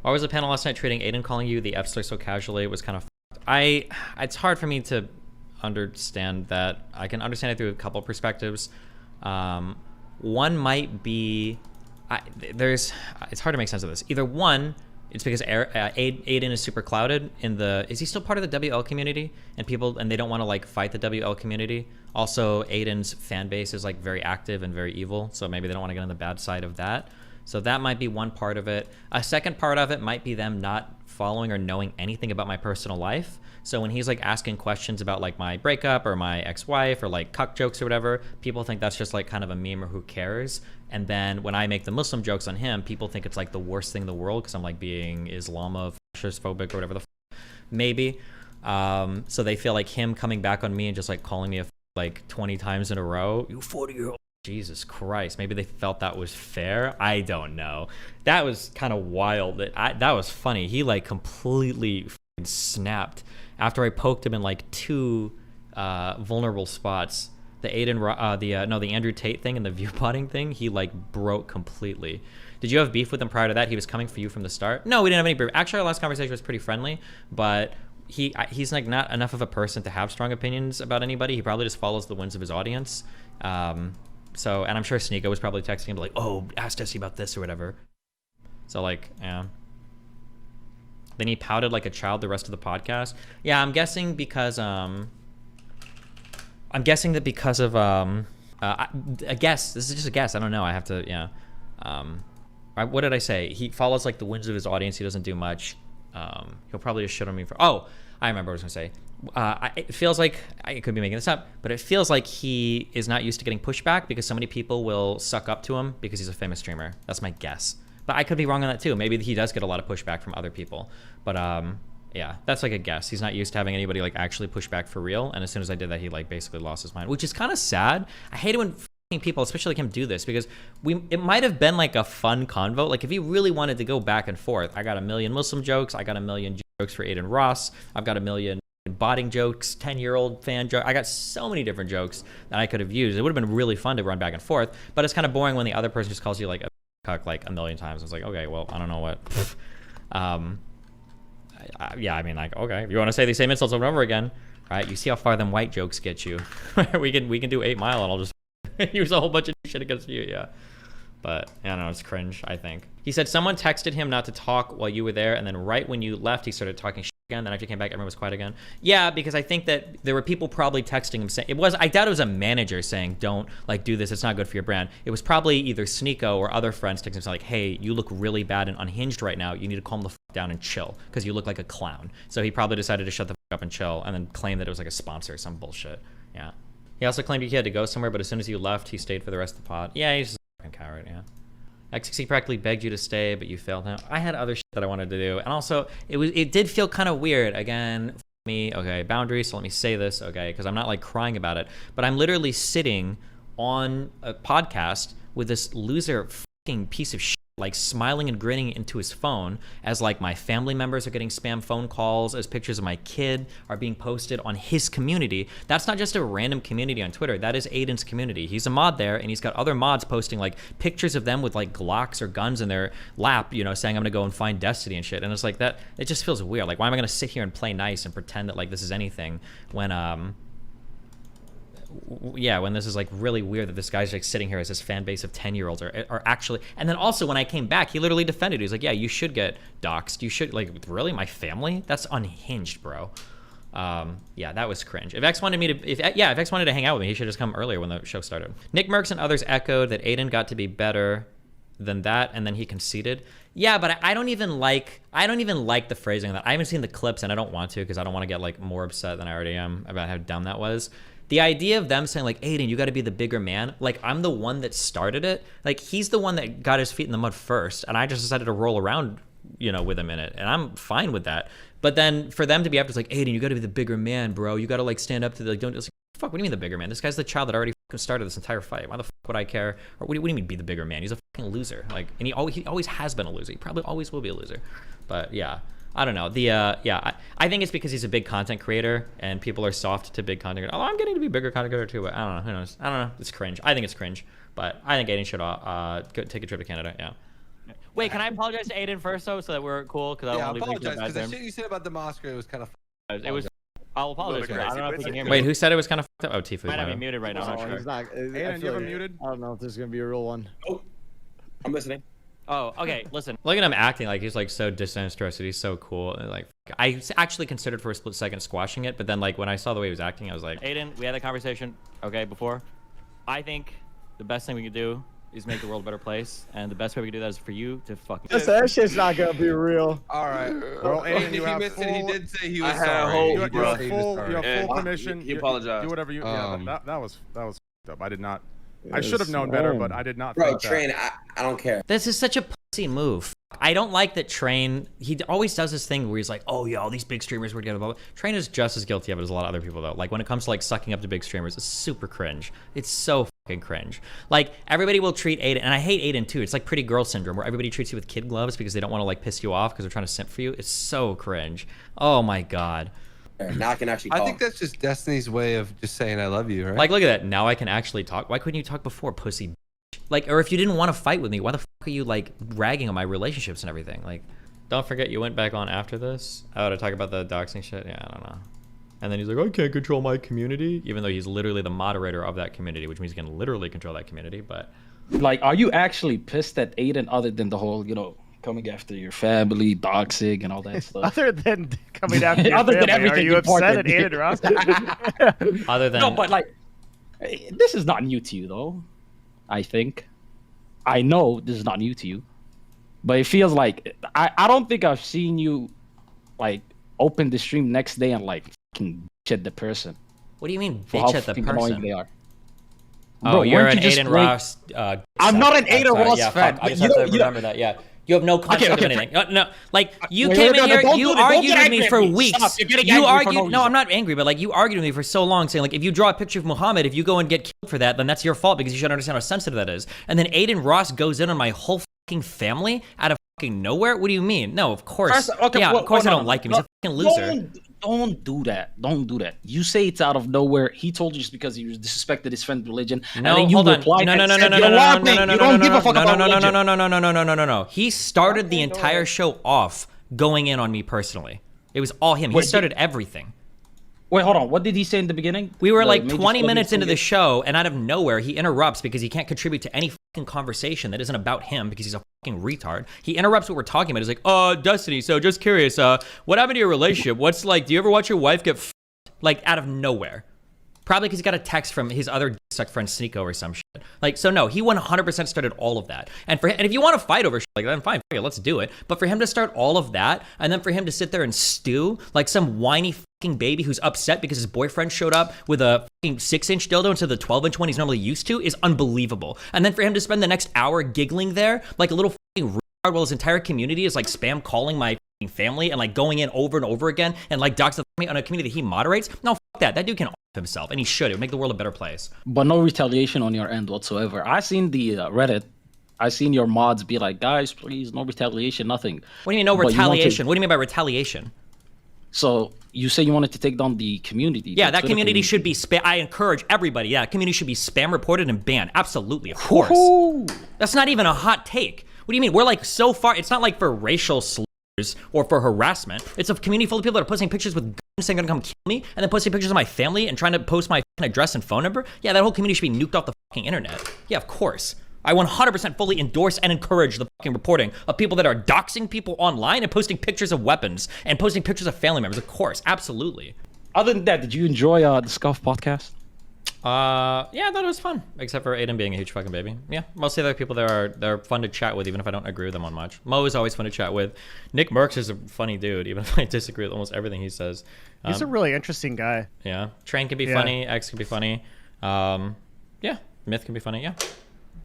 Why was the panel last night treating Adin calling you the F-slur so casually? It was kind of it's hard for me to understand that. I can understand it through a couple perspectives. One might be it's hard to make sense of this. Either one, it's because Adin is super clouded in the, is he still part of the WL community and they don't want to like fight the WL community? Also, Adin's fan base is like very active and very evil, so maybe they don't want to get on the bad side of that. So that might be one part of it. A second part of it might be them not following or knowing anything about my personal life. So when he's like asking questions about like my breakup or my ex-wife or like cuck jokes or whatever, people think that's just like kind of a meme or who cares. And then when I make the Muslim jokes on him, people think it's like the worst thing in the world because I'm like being Islamophobic or whatever the maybe. So they feel like him coming back on me and just like calling me like 20 times in a row, you 40-year-old. Jesus Christ, maybe they felt that was fair. I don't know. That was kind of wild. That was funny. He like completely snapped after I poked him in like two vulnerable spots. The the Andrew Tate thing and the viewpotting thing, he like broke completely. Did you have beef with him prior to that? He was coming for you from the start? No, we didn't have any beef. Actually, our last conversation was pretty friendly, but he's like not enough of a person to have strong opinions about anybody. He probably just follows the winds of his audience. So, and I'm sure Sneeko was probably texting him like, oh, ask Jesse about this or whatever. So like, yeah. Then he pouted like a child the rest of the podcast. Yeah, I'm guessing because, a guess. This is just a guess. I don't know. I have to, yeah. What did I say? He follows like the winds of his audience. He doesn't do much. He'll probably just shit on me for, oh, I remember what I was gonna say. It feels like, I could be making this up, but it feels like he is not used to getting pushback because so many people will suck up to him because he's a famous streamer. That's my guess. But I could be wrong on that too. Maybe he does get a lot of pushback from other people. But yeah, that's like a guess. He's not used to having anybody like actually push back for real. And as soon as I did that, he like basically lost his mind, which is kind of sad. I hate it when people, especially like him, do this because it might have been like a fun convo. Like if he really wanted to go back and forth, I got a million Muslim jokes. I got a million jokes for Adin Ross. I've got a million botting jokes, 10-year-old fan joke. I got so many different jokes that I could have used. It would have been really fun to run back and forth, but it's kind of boring when the other person just calls you like a cuck like a million times. I was like, okay, well, I don't know what. Yeah, I mean, like, okay, if you want to say the same insults over and over again, right? You see how far them white jokes get you. we can do 8 Mile and I'll just use a whole bunch of shit against you, yeah. But I don't know, it's cringe, I think. He said someone texted him not to talk while you were there, and then right when you left, he started talking shit again. Then after you came back, everyone was quiet again. Yeah, because I think that there were people probably texting him saying, I doubt it was a manager saying, don't like do this, it's not good for your brand. It was probably either Sneeko or other friends texting him saying like, hey, you look really bad and unhinged right now. You need to calm the fuck down and chill because you look like a clown. So he probably decided to shut the fuck up and chill and then claim that it was like a sponsor or some bullshit. Yeah. He also claimed he had to go somewhere, but as soon as you left, he stayed for the rest of the pod. Yeah, he's just a fucking coward, yeah. XXC practically begged you to stay, but you failed him. I had other shit that I wanted to do. And also, it did feel kind of weird. Again, me, okay, boundaries, so let me say this, okay, because I'm not like crying about it, but I'm literally sitting on a podcast with this loser fucking piece of shit, like smiling and grinning into his phone as like my family members are getting spam phone calls, as pictures of my kid are being posted on his community. That's not just a random community on Twitter. That is Adin's community. He's a mod there, and he's got other mods posting like pictures of them with like Glocks or guns in their lap, you know, saying I'm gonna go and find Destiny and shit. And it's like that, it just feels weird. Like, why am I gonna sit here and play nice and pretend that like this is anything when yeah, when this is like really weird that this guy's like sitting here as his fan base of 10-year-olds are actually. And then also when I came back, he literally defended. He was like, yeah, you should get doxxed. You should, like, really, my family? That's unhinged, bro. Yeah, that was cringe. If X wanted me to, if X wanted to hang out with me, he should have just come earlier when the show started. Nick Merckx and others echoed that Adin got to be better than that, and then he conceded. Yeah, but I don't even like the phrasing of that. I haven't seen the clips, and I don't want to because I don't want to get like more upset than I already am about how dumb that was. The idea of them saying like, Adin, you got to be the bigger man. Like, I'm the one that started it. Like, he's the one that got his feet in the mud first, and I just decided to roll around, you know, with him in it, and I'm fine with that. But then for them to be after, it's like, Adin, you got to be the bigger man, bro. You got to like stand up to the, like, don't. It's like, fuck, what do you mean the bigger man? This guy's the child that already started this entire fight. Why the fuck would I care? Or what do you mean be the bigger man? He's a fucking loser. Like, and he always has been a loser. He probably always will be a loser. But yeah. I don't know. I think it's because he's a big content creator and people are soft to big content creator. Oh, I'm getting to be a bigger content creator too, but I don't know. Who knows? I don't know. It's cringe. I think it's cringe, but I think Adin should take a trip to Canada. Yeah. Wait, can I apologize to Adin first though, so that we're cool? Because I don't want to leave apologize because the shit you said about the Oscar was kind of. It was. I'll apologize for that. I don't know if you can hear me. Wait, who said it was kind of fucked up? Oh, Tifu. Might have me muted right now. I'm not sure. He's not. Adin, you ever muted? I don't know if there's gonna be a real one. Oh, I'm listening. Oh, okay. Listen. Look at him acting like he's like so disinterested. He's so cool. Like I actually considered for a split second squashing it, but then like when I saw the way he was acting, I was like, Adin, we had a conversation. Okay, before. I think the best thing we could do is make the world a better place, and the best way we can do that is for you to fucking. That shit's not gonna be real. All right. Well, If Adin, he you have missed it, he did say he was I had sorry. hope, You have He was full, sorry. you have full permission. He apologized. Do whatever you. Yeah, that was f***ed up. I did not. I Yes, should have known better, but I did not. Bro, think that. Train, I don't care. this is such a pussy move. I don't like that Train, he always does this thing where he's like, oh yeah, all these big streamers were together, blah, blah. Train is just as guilty of it as a lot of other people though. Like when it comes to like sucking up to big streamers, it's super cringe. It's so fucking cringe. Like everybody will treat Adin, and I hate Adin too. It's like pretty girl syndrome where everybody treats you with kid gloves because they don't want to like piss you off because they're trying to simp for you. It's so cringe. Oh my God. Now I can actually talk. I think that's just Destiny's way of just saying I love you, right? Like look at that. Now I can actually talk. Why couldn't you talk before, pussy? Like, or if you didn't want to fight with me, why the fuck are you like ragging on my relationships and everything? Like, don't forget you went back on after this. Oh, to talk about the doxing shit? Yeah, I don't know. And then he's like, I can't control my community, even though he's literally the moderator of that community, which means he can literally control that community. But Like, are you actually pissed at Adin other than the whole, coming after your family, doxing, and all that stuff? Other than coming after your Other than family, are everything you upset at important. Adin Ross? other than No, but like, this is not new to you, though. I think. I know this is not new to you, but it feels like I don't think I've seen you like open the stream next day and like fucking bitch at the person. what do you mean For how bitch at the fucking annoying person? they are. Oh, Bro, you're weren't an you just Adin like- Ross. I'm not an I'm Adin sorry, Ross yeah, fan. fuck, I just You have don't- to you don't- remember that. Yeah. You have no concept of okay. anything. No, like you Wait, came no, in no, here, don't you do it. Don't argued get with angry me at for me. weeks. Stop. You're getting You angry for argued. no No, reason. I'm not angry, but like you argued with me for so long, saying like if you draw a picture of Muhammad, if you go and get killed for that, then that's your fault because you should understand how sensitive that is. And then Adin Ross goes in on my whole fucking family out of fucking nowhere. What do you mean? No, of course. First, okay, yeah, well, of course no, I no, don't no. like him. He's a fucking loser. Don't do that. Don't do that. You say it's out of nowhere. He told you just because he disrespected his friend's religion. No, and then you hold on. replied No. and said, "You're laughing. You don't give a fuck about religion." No. He started the entire show off going in on me personally. It was all him. He Wait, started everything. Wait, hold on. What did he say in the beginning? We were The like major 20 story minutes into the thing? show, and out of nowhere, he interrupts because he can't contribute to any fucking conversation that isn't about him because he's a fucking retard. He interrupts what we're talking about. He's like, Destiny, so just curious, what happened to your relationship? What's like, do you ever watch your wife get like out of nowhere? Probably because he got a text from his other suck friend Sneeko or some shit. Like, so no, he 100% started all of that. And if you want to fight over shit like that, then fine, fuck it, let's do it. But for him to start all of that, and then for him to sit there and stew like some whiny fucking baby who's upset because his boyfriend showed up with a fucking 6-inch dildo instead of the 12-inch one he's normally used to is unbelievable. And then for him to spend the next hour giggling there like a little fucking retard while his entire community is like spam calling my fucking family and like going in over and over again and like dox the family on a community that he moderates. No, fuck that. That dude can himself, and he should. It would make the world a better place. But no retaliation on your end whatsoever. I seen the Reddit. I seen your mods be like, guys, please, no retaliation, nothing. What do you mean no But you want to- retaliation? What do you mean by retaliation? So you say you wanted to take down the community. Yeah, the that Twitter community should be spam. I encourage everybody. Yeah, community should be spam reported and banned. Absolutely, of course. Woohoo! That's not even a hot take. What do you mean? We're like so far. It's not like for racial slurs or for harassment. It's a community full of people that are posting pictures with guns saying they're gonna come kill me, and then posting pictures of my family and trying to post my fucking address and phone number. Yeah, that whole community should be nuked off the fucking internet. Yeah, of course. I 100% fully endorse and encourage the fucking reporting of people that are doxing people online and posting pictures of weapons and posting pictures of family members. Of course, absolutely. Other than that, did you enjoy the Scuff podcast? Yeah, I thought it was fun, except for Adin being a huge fucking baby. Yeah, mostly the other people that are fun to chat with, even if I don't agree with them on much. Mo is always fun to chat with. Nick Merckx is a funny dude, even if I disagree with almost everything he says. He's a really interesting guy. Yeah, Train can be Yeah. funny, X can be funny. Yeah, Myth can be funny. Yeah.